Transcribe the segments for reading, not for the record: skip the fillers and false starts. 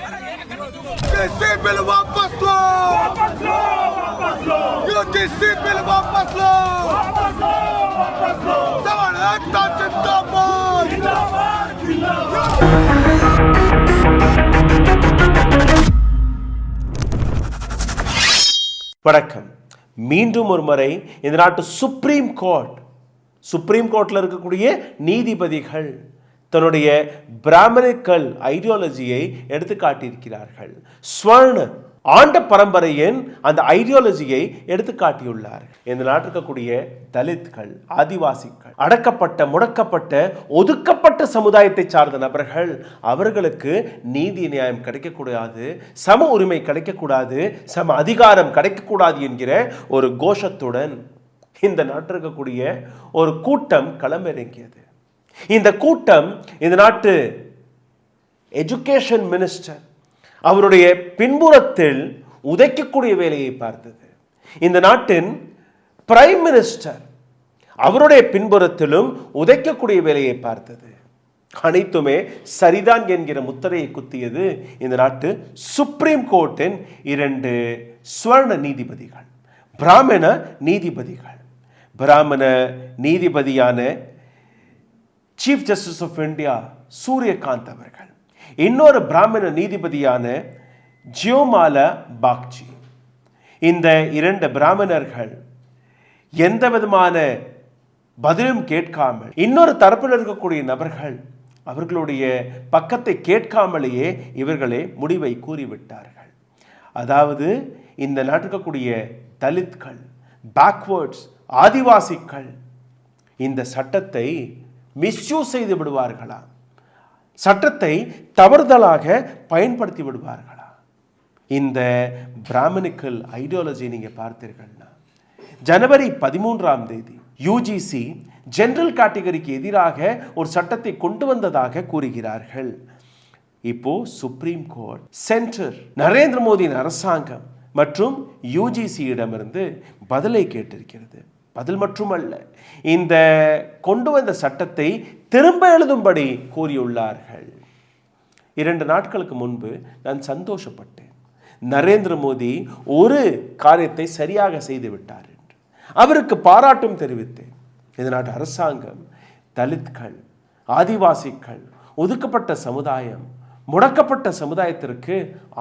UGC bill वापस लो, UGC bill वापस लो, सवाल एकता जिंदाबाद। வணக்கம். மீண்டும் ஒரு முறை இந்த நாட்டு சுப்ரீம் கோர்ட்ல இருக்கக்கூடிய நீதிபதிகள் தன்னுடைய பிராமணிக்கல் ஐடியாலஜியை எடுத்து காட்டியிருக்கிறார்கள். ஸ்வர்ண ஆண்ட பரம்பரையின் அந்த ஐடியாலஜியை எடுத்து காட்டியுள்ளார்கள். இந்த நாட்டில் இருக்கக்கூடிய தலித்கள், ஆதிவாசிகள், அடக்கப்பட்ட, முடக்கப்பட்ட, ஒதுக்கப்பட்ட சமுதாயத்தை சார்ந்த நபர்கள், அவர்களுக்கு நீதி நியாயம் கிடைக்கக்கூடாது, சம உரிமை கிடைக்கக்கூடாது, சம அதிகாரம் கிடைக்கக்கூடாது என்கிற ஒரு கோஷத்துடன் இந்த நாட்டில் இருக்கக்கூடிய ஒரு கூட்டம் களமிறங்கியது. இந்த கூட்டம் இந்த நாட்டு எஜுகேஷன் மினிஸ்டர் அவருடைய பின்புறத்தில் உதைக்கக்கூடிய வேலையை பார்த்தது. இந்த நாட்டின் பிரைம் மினிஸ்டர் அவருடைய பின்புறத்திலும் உதைக்கக்கூடிய வேலையை பார்த்தது. அனைத்துமே சரிதான் என்கிற முத்திரையை குத்தியது இந்த நாட்டு சுப்ரீம் கோர்ட்டின் 2 ஸ்வர்ண நீதிபதிகள், பிராமண நீதிபதிகள். பிராமண நீதிபதியான chief justice of India Suryakant அவர்கள், இன்னொரு பிராமண நீதிபதியான ஜியோமாலா பாக்சி. இந்த 2 பிராமணர்கள் எந்த விதமான பதிலும் கேட்காமல், இன்னொரு தரப்பில் இருக்கக்கூடிய நபர்கள் அவர்களுடைய பக்கத்தை கேட்காமலேயே இவர்களே முடிவை கூறிவிட்டார்கள். அதாவது இந்த நாட்டில் இருக்கக்கூடிய தலித்கள், பேக்வேர்ட்ஸ், ஆதிவாசிகள் இந்த சட்டத்தை மிஸ்யூஸ் செய்து விடுவார்களா, சட்டத்தை தவறுதலாக பயன்படுத்தி விடுவார்களா? இந்த பிராமணிக்கல் ஐடியாலஜி நீங்க பார்த்தீர்கள்னா, ஜனவரி 13ஆம் தேதி யூஜிசி ஜெனரல் கேட்டகரிக்கு எதிராக ஒரு சட்டத்தை கொண்டு வந்ததாக கூறுகிறார்கள். இப்போ சுப்ரீம் கோர்ட் சென்டர் நரேந்திர மோடியின் அரசாங்கம் மற்றும் யூஜிசியிடமிருந்து பதிலை கேட்டிருக்கிறது. பதில் மட்டுமல்ல, இந்த கொண்டு வந்த சட்டத்தை திரும்ப எழுதும்படி கூறியுள்ளார்கள். 2 நாட்களுக்கு முன்பு நான் சந்தோஷப்பட்டேன். நரேந்திர மோடி ஒரு காரியத்தை சரியாக செய்து விட்டார் என்று அவருக்கு பாராட்டும் தெரிவித்தேன். இந்த நாட்டு அரசாங்கம் தலித்கள், ஆதிவாசிகள், ஒதுக்கப்பட்ட சமுதாயம், முடக்கப்பட்ட சமுதாயத்திற்கு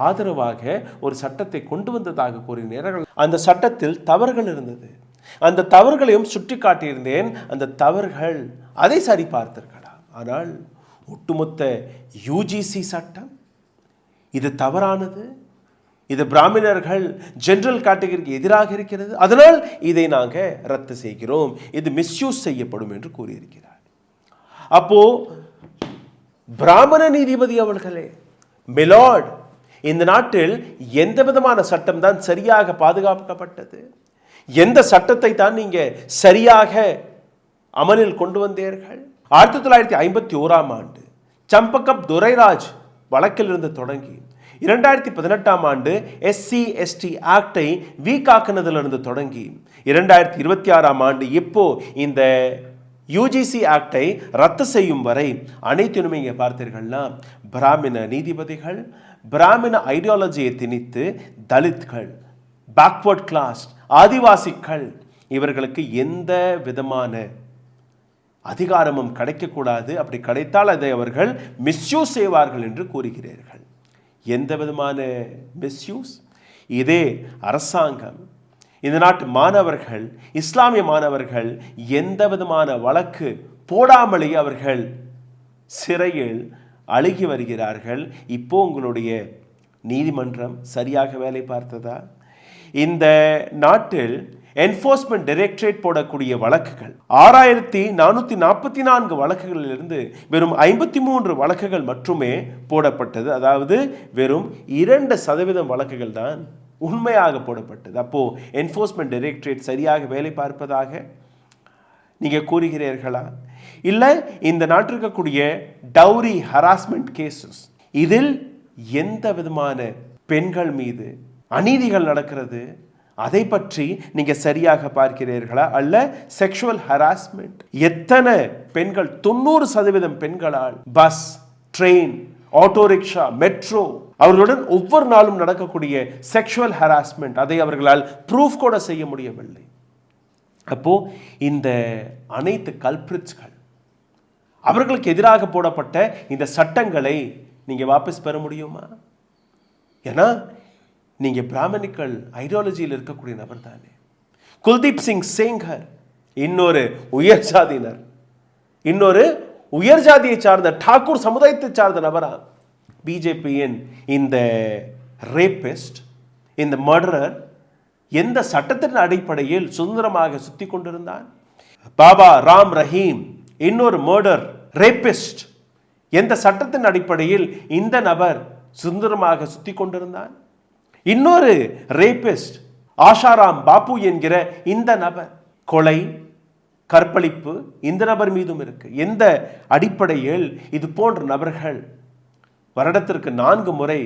ஆதரவாக ஒரு சட்டத்தை கொண்டு வந்ததாக கூறினார்கள். அந்த சட்டத்தில் தவறுகள் இருந்தது. அந்த தவறுகளையும் சுட்டி காட்டியிருந்தேன். அந்த தவறுகள் அதை சரி பார்த்தீர்களா? ஆனால் ஒட்டுமொத்த யூஜிசி சட்டம் இது தவறானது, இது பிராமணர்கள் ஜெனரல் கேட்டகரிக்கு எதிராக இருக்கிறது, அதனால் இதை நாங்கள் ரத்து செய்கிறோம், இது மிஸ்யூஸ் செய்யப்படும் என்று கூறியிருக்கிறார். அப்போ பிராமண நீதிபதி அவர்களே, மிலார்ட், இந்த நாட்டில் எந்த விதமான சட்டம் தான் சரியாக பாதுகாக்கப்பட்டது? எந்த சட்டத்தை தான் நீங்க சரியாக அமலில் கொண்டு வந்தீர்கள்? 1951ஆம் ஆண்டு சம்பகப் துரைராஜ் வழக்கிலிருந்து தொடங்கி 2018ஆம் ஆண்டு SC/ST ஆக்டை வீக்காக்குனதிலிருந்து தொடங்கி 2026ஆம் ஆண்டு இப்போ இந்த யூஜிசி ஆக்டை ரத்து செய்யும் வரை அனைத்தினுமே இங்கே பார்த்தீர்கள்னா பிராமண நீதிபதிகள் பிராமண ஐடியாலஜியை திணித்து தலித்கள், பேக்வர்ட் கிளாஸ், ஆதிவாசிகள் இவர்களுக்கு எந்த விதமான அதிகாரமும் கிடைக்கக்கூடாது, அப்படி கிடைத்தால் அதை அவர்கள் மிஸ்யூஸ் செய்வார்கள் என்று கூறுகிறீர்கள். எந்த விதமான மிஸ்யூஸ்? இதே அரசாங்கம் இந்த நாட்டு மாணவர்கள், இஸ்லாமிய மாணவர்கள் எந்த விதமான வழக்கு போடாமலேயே அவர்கள் சிறையில் அழுகி வருகிறார்கள். இப்போ உங்களுடைய நீதிமன்றம் சரியாக வேலை பார்த்ததா? இந்த நாட்டில் என்ஃபோர்ஸ்மெண்ட் டைரக்டரேட் போடக்கூடிய வழக்குகள் 6444 வழக்குகளிலிருந்து வெறும் 53 வழக்குகள் மட்டுமே போடப்பட்டது. அதாவது வெறும் 2% வழக்குகள் தான் உண்மையாக போடப்பட்டது. அப்போ என்ஃபோர்ஸ்மெண்ட் டைரக்டரேட் சரியாக வேலை பார்ப்பதாக நீங்க கூறுகிறீர்களா? இல்லை இந்த நாட்டில் இருக்கக்கூடிய டவுரி ஹராஸ்மெண்ட் கேசஸ், இதில் எந்த விதமான பெண்கள் மீது அநீதிகள் நடக்கிறது அதை பற்றி நீங்க சரியாக பார்க்கிறீர்களா? அல்ல செக்ஷுவல் ஹராஸ்மெண்ட், எத்தனை பெண்கள் 90% பெண்களால் bus, train, auto rickshaw, metro, அவர்களுடன் ஒவ்வொரு நாளும் நடக்கக்கூடிய செக்ஷுவல் ஹராஸ்மெண்ட், அதை அவர்களால் ப்ரூஃப் கூட செய்ய முடியவில்லை. அப்போ இந்த அனைத்து கல்பிரிட்ஸ்கள், அவர்களுக்கு எதிராக போடப்பட்ட இந்த சட்டங்களை நீங்க வாபஸ் பெற முடியுமா? ஏன்னா நீங்க பிராமணிக்கல் ஐடியாலஜியில் இருக்கக்கூடிய நபர் தானே. குல்தீப் சிங் சேங்கர் இன்னொரு உயர் ஜாதியினர், இன்னொரு உயர் ஜாதியை சார்ந்த டாக்கூர் சமுதாயத்தை சார்ந்த நபரா? பிஜேபியின் இந்த ரேபிஸ்ட், இந்த மர்டரர் எந்த சட்டத்தின் அடிப்படையில் சுதந்திரமாக சுத்தி கொண்டிருந்தான்? பாபா ராம் ரஹீம் இன்னொரு மர்டர் ரேபிஸ்ட், எந்த சட்டத்தின் அடிப்படையில் இந்த நபர் சுதந்திரமாக சுத்தி கொண்டிருந்தான்? இன்னொரு ரேபிஸ்ட் ஆஷாராம் பாபு என்கிற இந்த நபர், கொலை, கற்பழிப்பு இந்த நபர் மீதும் இருக்கு. எந்த அடிப்படையில் இது போன்ற நபர்கள் வருடத்திற்கு 4 முறை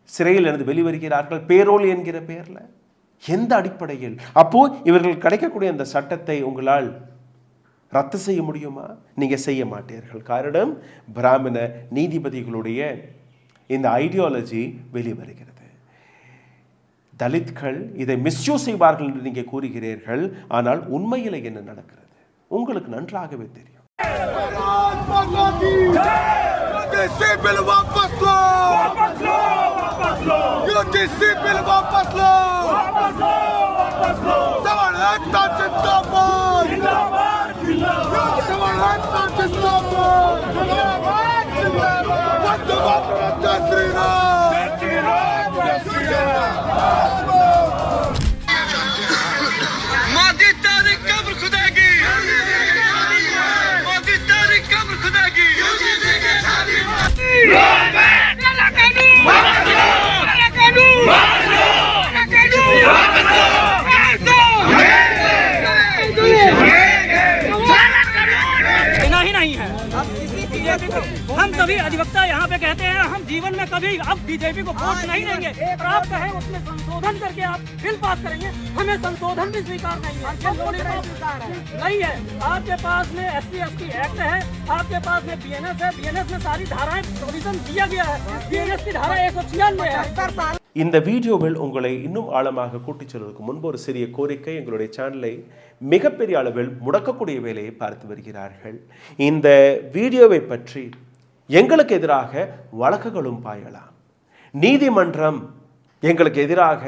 சிறையில் இருந்து வெளிவருகிறார்கள் பேரோல் என்கிற பெயர்ல? எந்த அடிப்படையில்? அப்போ இவர்கள் கிடைக்கக்கூடிய அந்த சட்டத்தை உங்களால் ரத்து செய்ய முடியுமா? நீங்க செய்ய மாட்டீர்கள். காரணம், பிராமண நீதிபதிகளுடைய இந்த ஐடியாலஜி வெளிவருகிறது. தலித்கள் இதை மிஸ்யூஸ் செய்வார்கள் என்று நீங்க கூறுகிறீர்கள். ஆனால் உண்மையில் என்ன நடக்கிறது உங்களுக்கு நன்றாகவே தெரியும். हम सभी अधिवक्ता यहाँ पे कहते हैं हम जीवन में कभी अब बीजेपी को वोट नहीं देंगे, और आप कहें उसमें संशोधन करके आप बिल पास करेंगे, हमें संशोधन भी स्वीकार नहीं है। आपके पास में SC/ST एक्ट है, आपके पास में BNS है, BNS में सारी धाराएं प्रोविजन दिया गया है, BNS की धारा 196 है। இந்த வீடியோவில் உங்களை இன்னும் ஆழமாக கூட்டிச் செல்வதற்கு முன்பு ஒரு சிறிய கோரிக்கை. எங்களுடைய சேனலை மிகப்பெரிய அளவில் முடக்கக்கூடிய வேலையை பார்த்து வருகிறார்கள். இந்த வீடியோவை பற்றி எங்களுக்கு எதிராக வழக்குகளும் பாயலாம். நீதிமன்றம் எங்களுக்கு எதிராக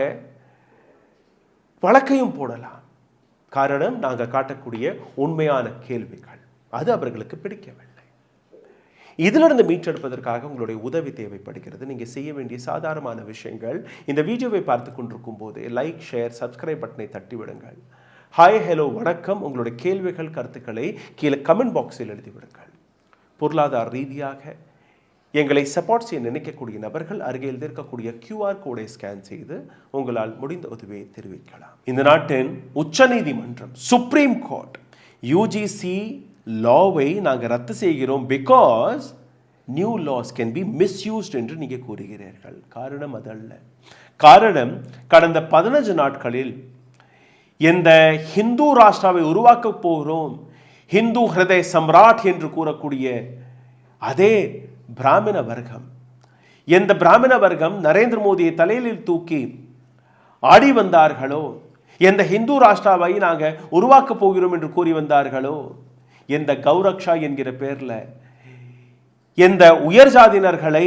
வழக்கையும் போடலாம். காரணம், நாங்கள் காட்டக்கூடிய உண்மையான கேள்விகள் அது அவர்களுக்கு பிடிக்கவில்லை. இதிலிருந்து மீட்டெடுப்பதற்காக உங்களுடைய உதவி தேவைப்படுகிறது. நீங்கள் செய்ய வேண்டிய சாதாரணமான விஷயங்கள், இந்த வீடியோவை பார்த்து கொண்டிருக்கும் போது லைக், ஷேர், சப்ஸ்கிரைப் பட்டனை தட்டி விடுங்கள். ஹாய், ஹலோ, வணக்கம், உங்களுடைய கேள்விகள், கருத்துக்களை கீழே கமெண்ட் பாக்ஸில் எழுதிவிடுங்கள். பொருளாதார ரீதியாக எங்களை சப்போர்ட் செய்ய நினைக்கக்கூடிய நபர்கள் அருகில் இருக்கக்கூடிய QR கோடை ஸ்கேன் செய்து உங்களால் முடிந்த உதவியை தெரிவிக்கலாம். இந்த நாட்டின் உச்சநீதிமன்றம், சுப்ரீம் கோர்ட், UGC லாவை நாங்கள் ரத்து செய்கிறோம் because new laws can be misused என்று நீங்கள் கூறுகிறீர்கள். காரணம் அதல்ல. காரணம், கடந்த 15 நாட்களில் இந்த ஹிந்து ராஷ்டிராவை உருவாக்க போகிறோம், ஹிந்து ஹிருதய சம்ராட் என்று கூறக்கூடிய அதே பிராமண வர்க்கம், எந்த பிராமண வர்க்கம் நரேந்திர மோடியை தலையில் தூக்கி ஆடி வந்தார்களோ, எந்த ஹிந்து ராஷ்டிராவை நாங்கள் உருவாக்க போகிறோம் என்று கூறி வந்தார்களோ, எந்த கௌரக்ஷா என்கிற பேர்ல எந்த உயர் ஜாதியினர்களை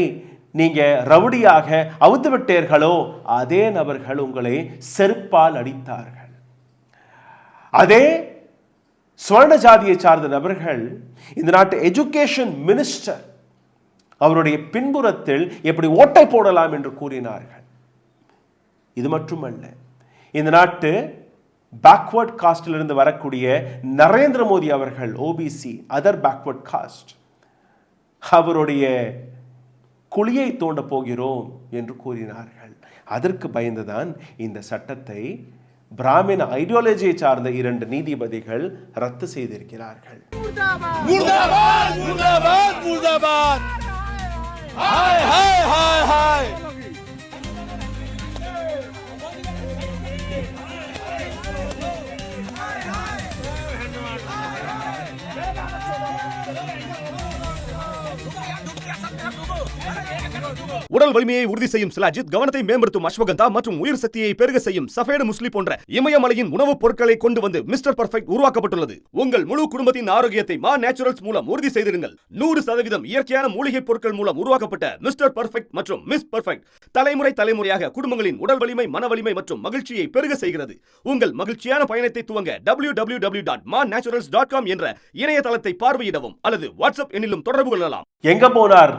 நீங்க ரவுடியாக அவுத்து விட்டீர்களோ, அதே நபர்கள் உங்களை செருப்பால் அடித்தார்கள். அதே சுவர்ண ஜாதியை சார்ந்த நபர்கள் இந்த நாட்டு எஜுகேஷன் மினிஸ்டர் அவருடைய பின்புறத்தில் எப்படி ஓட்டை போடலாம் என்று கூறினார்கள். இது மட்டுமல்ல, இந்த நாட்டு பேக்வர்ட் காஸ்டிலிருந்து வரக்கூடிய நரேந்திர மோடி அவர்கள் OBC, அதர் பேக்வர்ட் காஸ்ட், அவருடைய குழியை தோண்ட போகிறோம் என்று கூறினார்கள். அதற்கு பயந்துதான் இந்த சட்டத்தை பிராமண ஐடியாலஜியை சார்ந்த 2 நீதிபதிகள் ரத்து செய்திருக்கிறார்கள். உடல் வலிமையை உறுதி செய்யும் சிலாஜித், கவனத்தை மேம்படுத்தும் அஸ்வகந்தா மற்றும் உயிர் சக்தியை பெருக செய்யும் சஃபேடு முஸ்லி போன்ற இமயமலையின் உணவுப் பொருட்களை கொண்டு வந்து மிஸ்டர் பர்ஃபெக்ட் உருவாக்கப்பட்டுள்ளது. உங்கள் முழு குடும்பத்தின் ஆரோக்கியத்தை மா நேச்சுரல்ஸ் மூலம் உறுதி செய்திருங்கள். 100% இயற்கையான மூலிகை பொருட்கள் மூலம் உருவாக்கப்பட்ட மிஸ்டர் பர்ஃபெக்ட் மற்றும் மிஸ் பர்ஃபெக்ட் தலைமுறையாக குடும்பங்களின் உடல் வலிமை, மன வலிமை மற்றும் மகிழ்ச்சியை பெருக செய்கிறது. உங்கள் மகிழ்ச்சியான பயணத்தை துவங்க www.mannaturals.com என்ற இணையதளத்தை பார்வையிடவும் அல்லது வாட்ஸ்அப் எண்ணிலும் தொடர்பு கொள்ளலாம். எங்க போனார்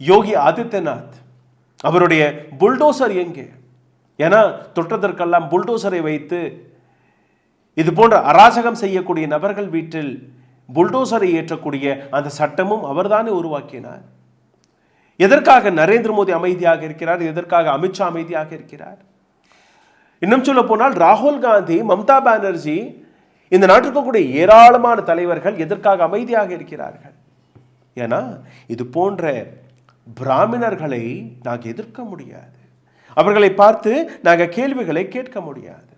யோகி ஆதித்யநாத்? அவருடைய புல்டோசர் எங்கே? ஏன்னா தொட்டதற்கெல்லாம் புல்டோசரை வைத்து இது போன்ற அராஜகம் செய்யக்கூடிய நபர்கள் வீட்டில் புல்டோசரை ஏற்றக்கூடிய அந்த சட்டமும் அவர்தானே உருவாக்கினார். எதற்காக நரேந்திர மோடி அமைதியாக இருக்கிறார்? எதற்காக அமித்ஷா அமைதியாக இருக்கிறார்? இன்னும் சொல்ல போனால் ராகுல் காந்தி, மம்தா பானர்ஜி, இந்த நாட்டிற்கு கூடிய ஏராளமான தலைவர்கள் எதற்காக அமைதியாக இருக்கிறார்கள்? ஏன்னா இது போன்ற பிராமணர்களை நாங்கள் எதிர்க்க முடியாது. அவர்களை பார்த்து நாங்கள் கேள்விகளை கேட்க முடியாது.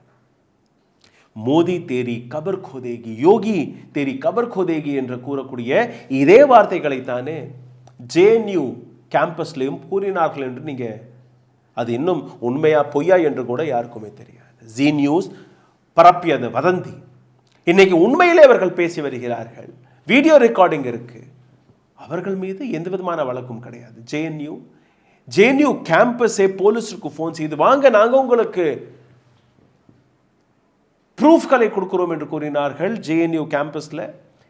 மோடி தேரி கபர் கோதேகி, யோகி தேரி கபர் கோதேகி என்று கூறக்கூடிய இதே வார்த்தைகளை தானே JNU கேம்பஸ்லையும் கூறினார்கள் என்று நீங்க அது இன்னும் உண்மையா பொய்யா என்று கூட யாருக்குமே தெரியாது. ஜி நியூஸ் பரப்பியது வதந்தி. இன்னைக்கு உண்மையிலே அவர்கள் பேசி வருகிறார்கள். வீடியோ ரெக்கார்டிங் இருக்கு. அவர்கள் மீது எந்த விதமான வழக்கும் கிடையாது. JNU கேம்பஸே போலீஸுக்கு ஃபோன் செய்து வாங்க, நாங்கள் உங்களுக்கு ப்ரூஃப்களை கொடுக்கிறோம் என்று கூறினார்கள். JNU கேம்பஸில்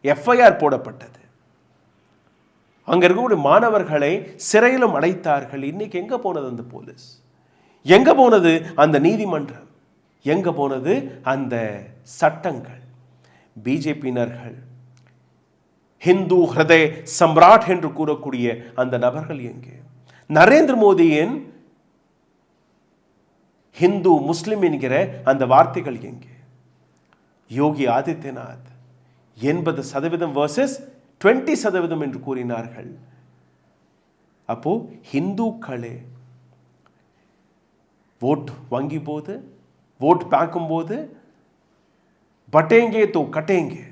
FIR போடப்பட்டது. அங்க இருக்கக்கூடிய மாணவர்களை சிறையிலும் அடைத்தார்கள். இன்னைக்கு எங்க போனது அந்த போலீஸ்? எங்க போனது அந்த நீதிமன்றம்? எங்க போனது அந்த சட்டங்கள்? பிஜேபியினர்கள் ஹிந்து ஹிருதய சம்ராட் என்று கூறக்கூடிய அந்த நபர்கள் எங்கே? நரேந்திர மோடியின் ஹிந்து முஸ்லிம் என்கிற அந்த வார்த்தைகள் எங்கே? யோகி ஆதித்யநாத் 80% வர்சஸ் 20% என்று கூறினார்கள். அப்போ ஹிந்துக்களே ஓட் வாங்கி போது, ஓட் பார்க்கும் போது பட்டேங்கே தோ கட்டேங்கே,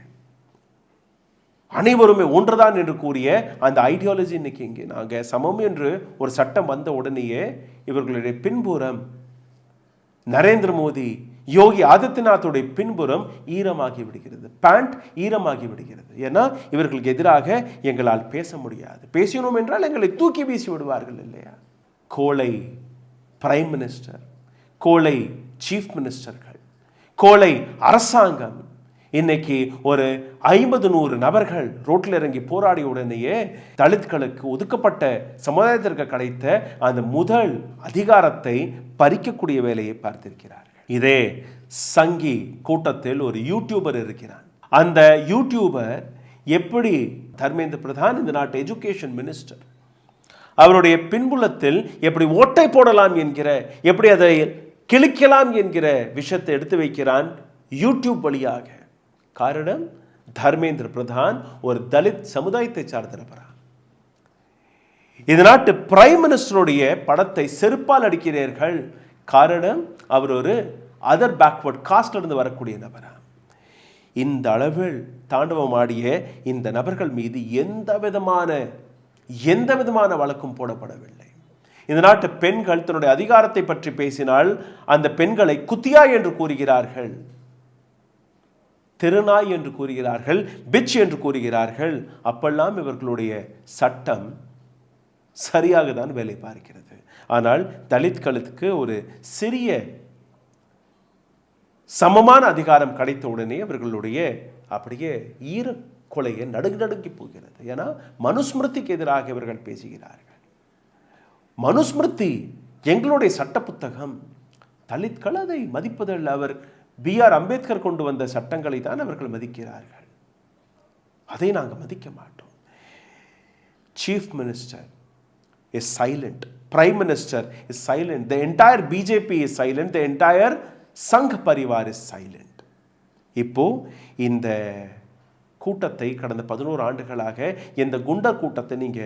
அனைவருமே ஒன்றுதான் என்று கூறிய அந்த ஐடியாலஜி இன்னைக்கு இங்கே. நாங்கள் சமம் என்று ஒரு சட்டம் வந்த உடனேயே இவர்களுடைய பின்புறம் நரேந்திர மோடி, யோகி ஆதித்யநாத்துடைய பின்புறம் ஈரமாகி விடுகிறது, பேண்ட் ஈரமாகி விடுகிறது. ஏன்னா இவர்களுக்கு எதிராக எங்களால் பேச முடியாது. பேசணும் என்றால் எங்களை தூக்கி வீசி விடுவார்கள் இல்லையா? கோழை பிரைம் மினிஸ்டர், கோழை சீஃப் மினிஸ்டர்கள், கோழை அரசாங்கம் இன்னைக்கு ஒரு 50-100 நபர்கள் ரோட்டில் இறங்கி போராடிய உடனேயே தலித்களுக்கு ஒதுக்கப்பட்ட சமுதாயத்திற்கு கிடைத்த அந்த முதல் அதிகாரத்தை பறிக்கக்கூடிய வேலையை பார்த்திருக்கிறார்கள். இதே சங்கி கூட்டத்தில் ஒரு யூடியூபர் இருக்கிறான். அந்த யூடியூபர் எப்படி தர்மேந்திர பிரதான், இந்த நாட்டு எஜுகேஷன் மினிஸ்டர், அவருடைய பின்புலத்தில் எப்படி ஓட்டை போடலாம் என்கிற, எப்படி அதை கிழிக்கலாம் என்கிற விஷயத்தை எடுத்து வைக்கிறான் யூடியூப் வழியாக. காரணம், தர்மேந்திர பிரதான் ஒரு தலித் சமுதாயத்தை சார்ந்திருக்கிறார். இந்த நாட்டு பிரைம் மினிஸ்டருடைய படத்தை செருப்பால் அடிக்கிறீர்கள். காரணம், அவர் ஒரு அதர் பேக்வர்ட் காஸ்ட்ல இருந்து வரக்கூடிய நபரா. இந்த அளவில் தாண்டவம் ஆடிய இந்த நபர்கள் மீது எந்த விதமான வழக்கும் போடப்படவில்லை. இந்த நாட்டு பெண்கள் தன்னுடைய அதிகாரத்தை பற்றி பேசினால் அந்த பெண்களை குத்தியா என்று கூறுகிறார்கள், திருநாய் என்று கூறுகிறார்கள், பிச் என்று கூறுகிறார்கள். அப்பெல்லாம் இவர்களுடைய சட்டம் சரியாக தான் வேலை பார்க்கிறது. ஆனால் தலித்களுக்கு ஒரு சிறிய சமமான அதிகாரம் கிடைத்த உடனே அவர்களுடைய அப்படியே ஈர கொலையை நடுங்கி போகிறது. ஏன்னா மனுஸ்மிருதிக்கு எதிராக இவர்கள் பேசுகிறார்கள். மனுஸ்மிருதி எங்களுடைய சட்ட புத்தகம். தலித்கள் அதை மதிப்பதில் அவர் BR அம்பேத்கர் கொண்டு வந்த சட்டங்களை தான் அவர்கள் மதிக்கிறார்கள். அதை நாங்கள் மதிக்க மாட்டோம். Chief minister is silent, prime minister is silent, the entire BJP is silent, the entire Sangh Parivar is silent. இப்போ இந்த கூட்டத்தை கடந்த 11 ஆண்டுகளாக எந்த குண்டர் கூட்டத்தை நீங்க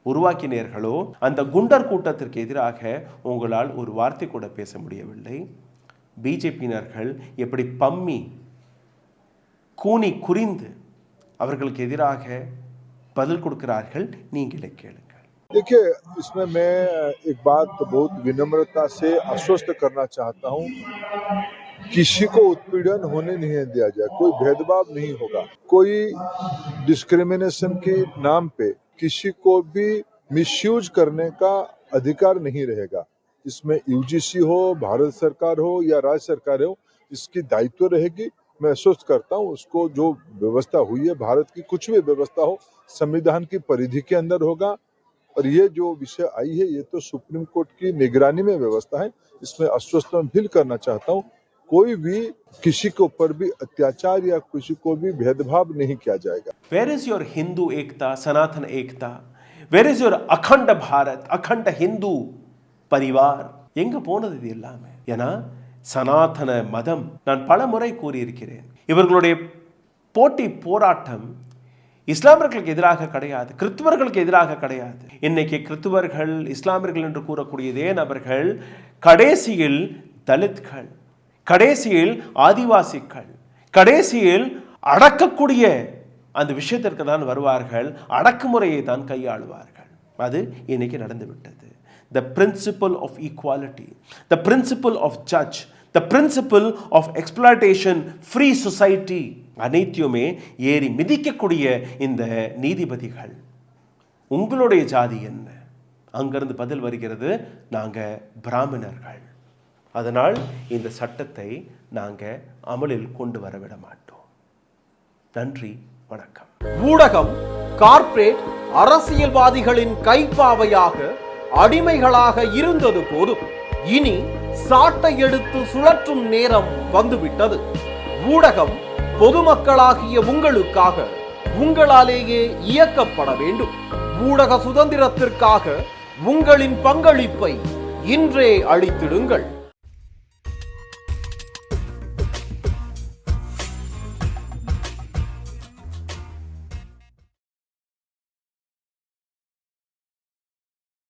உருவாக்கினீர்களோ அந்த குண்டர் கூட்டத்திற்கு எதிராக உங்களால் ஒரு வார்த்தை கூட பேச முடியவில்லை. பிஜேபியினர்கள் எப்படி பம்மி கூனி குறிந்து அவர்களுக்கு எதிராக பதில் கொடுக்கிறார்கள், நீங்களே கேளுங்கள். देखिए, इसमें मैं एक बात बहुत विनम्रता से आश्वस्त करना चाहता हूँ, किसी को उत्पीड़न होने नहीं दिया जाए, कोई भेदभाव नहीं होगा, कोई डिस्क्रिमिनेशन के नाम पे किसी को भी मिसयूज करने का अधिकार नहीं रहेगा। इसमें यूजीसी हो, भारत सरकार हो या राज्य सरकार हो, इसकी दायित्व रहेगी। मैं आश्वस्त करता हूँ, उसको जो व्यवस्था हुई है, भारत की कुछ भी व्यवस्था हो, संविधान की परिधि के अंदर होगा। और ये जो विषय आई है, ये तो सुप्रीम कोर्ट की निगरानी में व्यवस्था है। इसमें आश्वस्त फील करना चाहता हूँ, कोई भी किसी के ऊपर भी अत्याचार या किसी को भी भेदभाव नहीं किया जाएगा। Where is your Hindu Ekta, Sanatan Ekta? Where is your அகண்ட பாரத், அகண்ட ஹிந்து பரிவார்? எங்க போனது இது எல்லாமே? ஏன்னா சனாதன மதம், நான் பல முறை கூறியிருக்கிறேன், இவர்களுடைய போட்டி போராட்டம் இஸ்லாமியர்களுக்கு எதிராக கிடையாது, கிறிஸ்துவர்களுக்கு எதிராக கிடையாது. இன்னைக்கு கிறிஸ்துவர்கள், இஸ்லாமியர்கள் என்று கூறக்கூடியதே நபர்கள் கடைசியில் தலித்கள், கடைசியில் ஆதிவாசிகள், கடைசியில் அடக்கக்கூடிய அந்த விஷயத்திற்கு தான் வருவார்கள், அடக்குமுறையை தான் கையாளுவார்கள். அது இன்னைக்கு நடந்துவிட்டது. The principle of equality, the principle of judge, the principle of exploitation, free society அனைத்தையுமே ஏறி மிதிக்கக்கூடிய இந்த நீதிபதிகள், உங்களுடைய ஜாதி என்ன? அங்கிருந்து பதில் வருகிறது, நாங்க பிராமணர்கள். அதனால் இந்த சட்டத்தை நாங்க அமலில் கொண்டு வர விட மாட்டோம். நன்றி, வணக்கம். ஊடகம் கார்ப்பரேட் அரசியல்வாதிகளின் கைப்பாவையாக, அடிமைகளாக இருந்தது போதும். இனி சாட்டை எடுத்து சுழற்றும் நேரம் வந்துவிட்டது. ஊடகம் பொதுமக்களாகிய உங்களுக்காக, உங்களாலேயே இயக்கப்பட வேண்டும். ஊடக சுதந்திரத்திற்காக உங்களின் பங்களிப்பை இன்றே அளித்திடுங்கள்.